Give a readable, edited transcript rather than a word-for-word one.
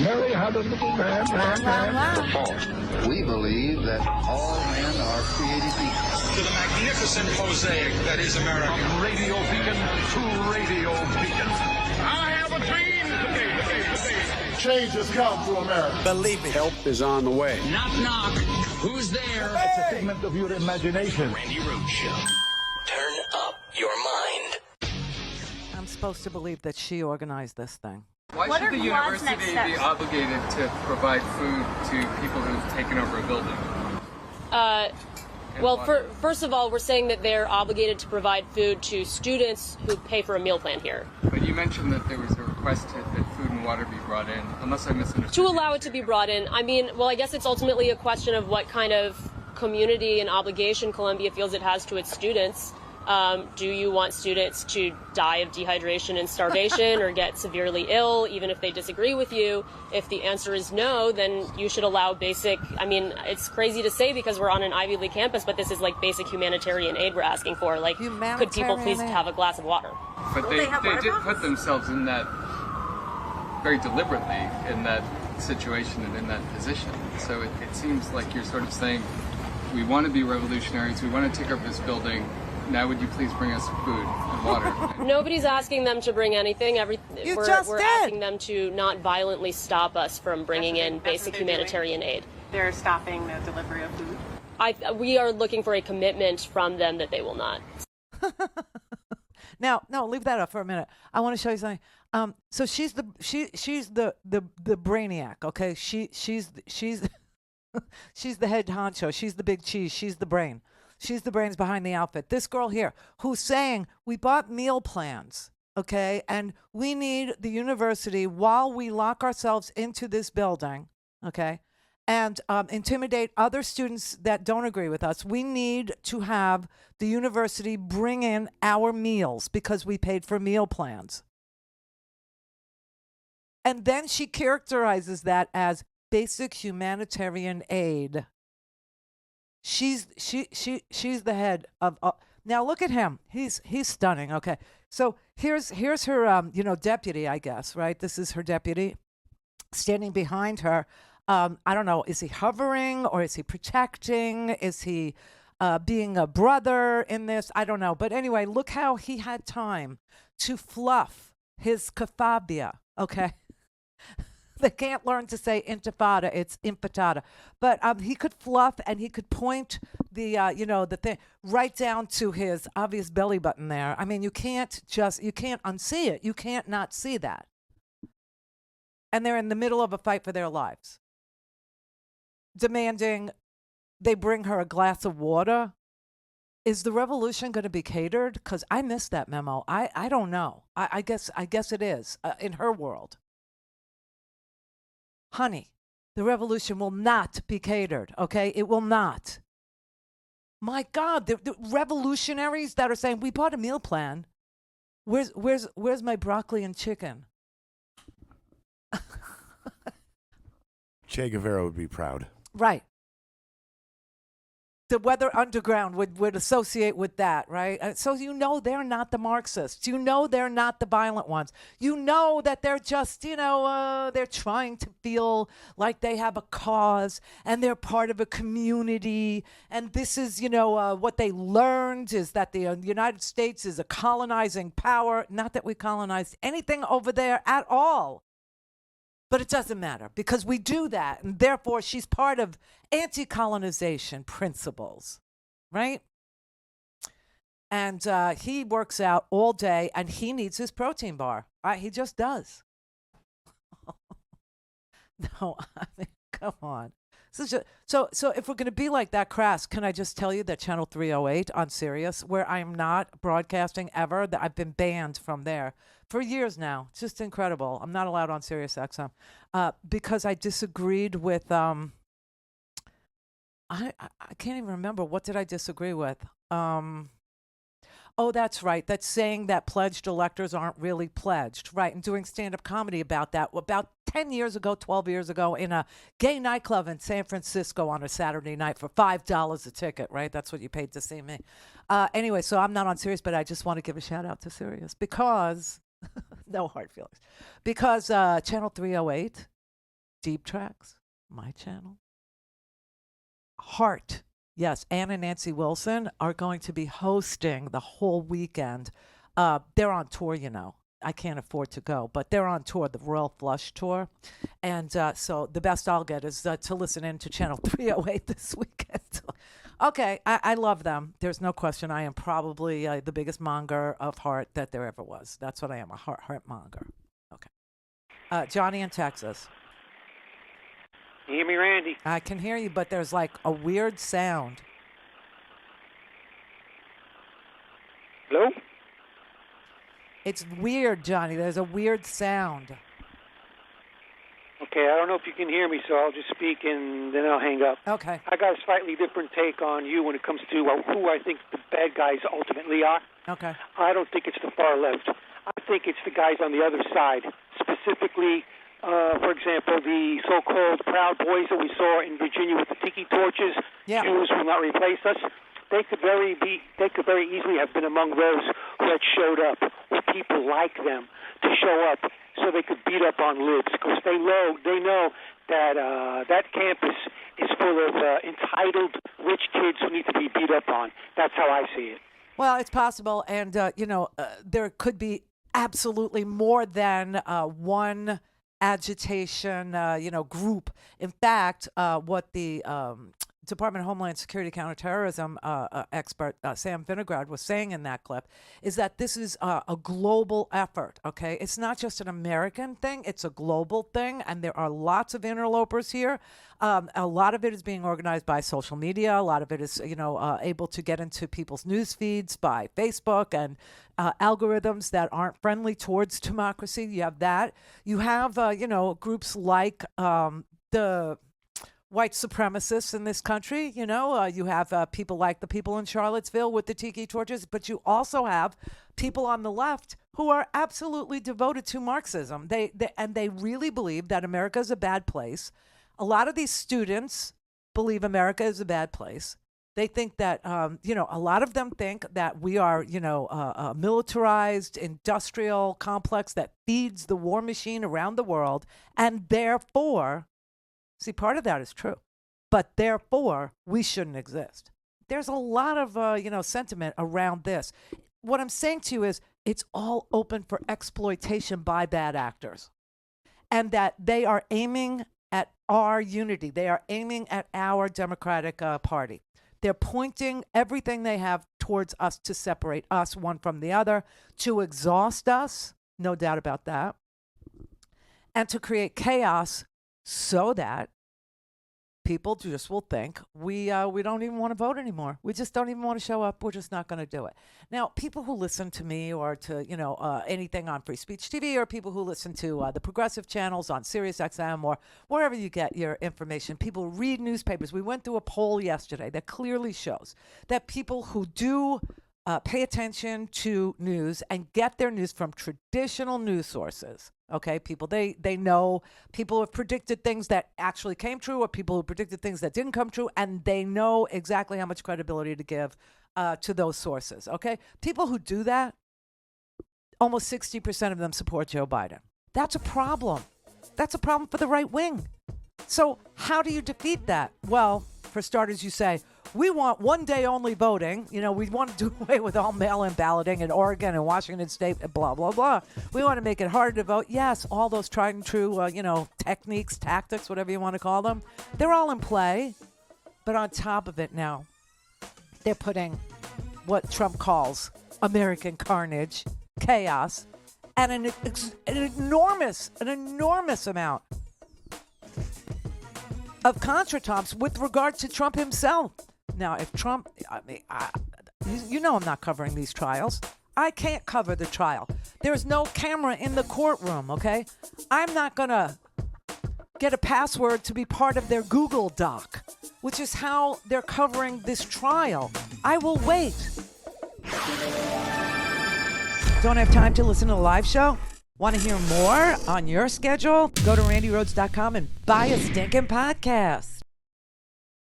Mary had a little lamb. We believe that all men are created equal. To the magnificent mosaic that is America. From radio beacon to radio beacon. I have a dream today. Change has come to America. Believe it. Help is on the way. Knock, knock. Who's there? It's a figment of your imagination. Randi Rhodes Show. Turn up your mind. I'm supposed to believe that she organized this thing. Why should the university be obligated to provide food to people who've taken over a building? First of all, we're saying that they're obligated to provide food to students who pay for a meal plan here. But you mentioned that there was a request that food and water be brought in, unless I misunderstood. To allow it to be brought in. I mean, well, I guess it's ultimately a question of what kind of community and obligation Columbia feels it has to its students. Do you want students to die of dehydration and starvation or get severely ill, even if they disagree with you? If the answer is no, then you should allow basic, I mean, it's crazy to say because we're on an Ivy League campus, but this is like basic humanitarian aid we're asking for. Like, could people please have a glass of water? But they did put themselves in that very deliberately in that situation and in that position. So it seems like you're sort of saying, we want to be revolutionaries, we want to take over this building. Now, would you please bring us food and water? Nobody's asking them to bring anything. We're asking them to not violently stop us from bringing in basic humanitarian aid. They're stopping the delivery of food. We are looking for a commitment from them that they will not. Now, no, leave that up for a minute. I want to show you something. So she's the brainiac. Okay, she's she's the head honcho. She's the big cheese. She's the brain. She's the brains behind the outfit. This girl here who's saying we bought meal plans, okay, and we need the university while we lock ourselves into this building, okay, and intimidate other students that don't agree with us. We need to have the university bring in our meals because we paid for meal plans. And then she characterizes that as basic humanitarian aid. She's the head of. Now look at him. He's stunning. Okay, so here's her deputy, I guess, right? This is her deputy standing behind her. I don't know. Is he hovering or is he protecting? Is he being a brother in this? I don't know. But anyway, look how he had time to fluff his kafabia. Okay. They can't learn to say intifada; it's infatada. But he could fluff and he could point the the thing right down to his obvious belly button there. I mean, you can't unsee it. You can't not see that. And they're in the middle of a fight for their lives, demanding they bring her a glass of water. Is the revolution going to be catered? Because I missed that memo. I don't know. I guess it is in her world. Honey, the revolution will not be catered, okay? It will not. My God, the revolutionaries that are saying, we bought a meal plan. Where's my broccoli and chicken? Che Guevara would be proud. Right. The Weather Underground would associate with that, right? So they're not the Marxists. They're not the violent ones. That they're just, they're trying to feel like they have a cause and they're part of a community. And this is, what they learned is that the United States is a colonizing power. Not that we colonized anything over there at all. But it doesn't matter because we do that. And therefore, she's part of anti-colonization principles, right? And he works out all day and he needs his protein bar. Right? He just does. No, I mean, come on. So if we're going to be like that crass, can I just tell you that Channel 308 on Sirius, where I'm not broadcasting ever, that I've been banned from there for years now. It's just incredible. I'm not allowed on Sirius XM because I disagreed with, I can't even remember. What did I disagree with? Oh, that's right. That's saying that pledged electors aren't really pledged. Right. And doing stand-up comedy about that about 10 years ago, 12 years ago in a gay nightclub in San Francisco on a Saturday night for $5 a ticket. Right. That's what you paid to see me. Anyway, so I'm not on Sirius, but I just want to give a shout out to Sirius because no hard feelings, Because Channel 308, Deep Tracks, my channel. Heart, yes, Ann and Nancy Wilson are going to be hosting the whole weekend. They're on tour, you know. I can't afford to go, but they're on tour, the Royal Flush Tour. And so the best I'll get is to listen in to Channel 308 this weekend. Okay, I love them. There's no question. I am probably the biggest monger of heart that there ever was. That's what I am, a heart monger. Okay. Johnny in Texas. You hear me, Randy? I can hear you, but there's like a weird sound. Hello? It's weird, Johnny. There's a weird sound. Okay, I don't know if you can hear me, so I'll just speak and then I'll hang up. Okay. I got a slightly different take on you when it comes to who I think the bad guys ultimately are. Okay. I don't think it's the far left. I think it's the guys on the other side. Specifically, for example, the so-called Proud Boys that we saw in Virginia with the tiki torches. Yeah. Jews will not replace us. They could very easily have been among those who had showed up with people like them to show up so they could beat up on libs, because they know that that campus is full of entitled rich kids who need to be beat up on. That's how I see it. Well, it's possible, and there could be absolutely more than one agitation, group. In fact, what the Department of Homeland Security counterterrorism expert Sam Vinograd was saying in that clip is that this is a global effort, okay? It's not just an American thing, it's a global thing, and there are lots of interlopers here. A lot of it is being organized by social media. A lot of it is, able to get into people's news feeds by Facebook and algorithms that aren't friendly towards democracy. You have that. You have, groups like the white supremacists in this country. You have people like the people in Charlottesville with the tiki torches, but you also have people on the left who are absolutely devoted to Marxism. They really believe that America is a bad place. A lot of these students believe America is a bad place. They think that, a lot of them think that we are, a militarized industrial complex that feeds the war machine around the world, and therefore, see, part of that is true, but therefore we shouldn't exist. There's a lot of, sentiment around this. What I'm saying to you is it's all open for exploitation by bad actors, and that they are aiming at our unity. They are aiming at our Democratic Party. They're pointing everything they have towards us to separate us one from the other, to exhaust us, no doubt about that, and to create chaos so that people just will think we don't even want to vote anymore. We just don't even want to show up. We're just not going to do it. Now, people who listen to me or to anything on Free Speech TV, or people who listen to the progressive channels on Sirius XM or wherever you get your information, people read newspapers. We went through a poll yesterday that clearly shows that people who do pay attention to news and get their news from traditional news sources. Okay, people, they know, people have predicted things that actually came true, or people who predicted things that didn't come true, and they know exactly how much credibility to give to those sources. Okay, people who do that, almost 60% of them support Joe Biden. That's a problem. That's a problem for the right wing. So how do you defeat that? Well, for starters, you say, we want one day only voting. We want to do away with all mail-in balloting in Oregon and Washington State, blah, blah, blah. We want to make it harder to vote. Yes, all those tried and true, techniques, tactics, whatever you want to call them, they're all in play. But on top of it now, they're putting what Trump calls American carnage, chaos, and an enormous amount of contretemps with regard to Trump himself. Now, if Trump, I'm not covering these trials. I can't cover the trial. There's no camera in the courtroom, okay? I'm not going to get a password to be part of their Google Doc, which is how they're covering this trial. I will wait. Don't have time to listen to the live show? Want to hear more on your schedule? Go to randyrhodes.com and buy a stinking podcast.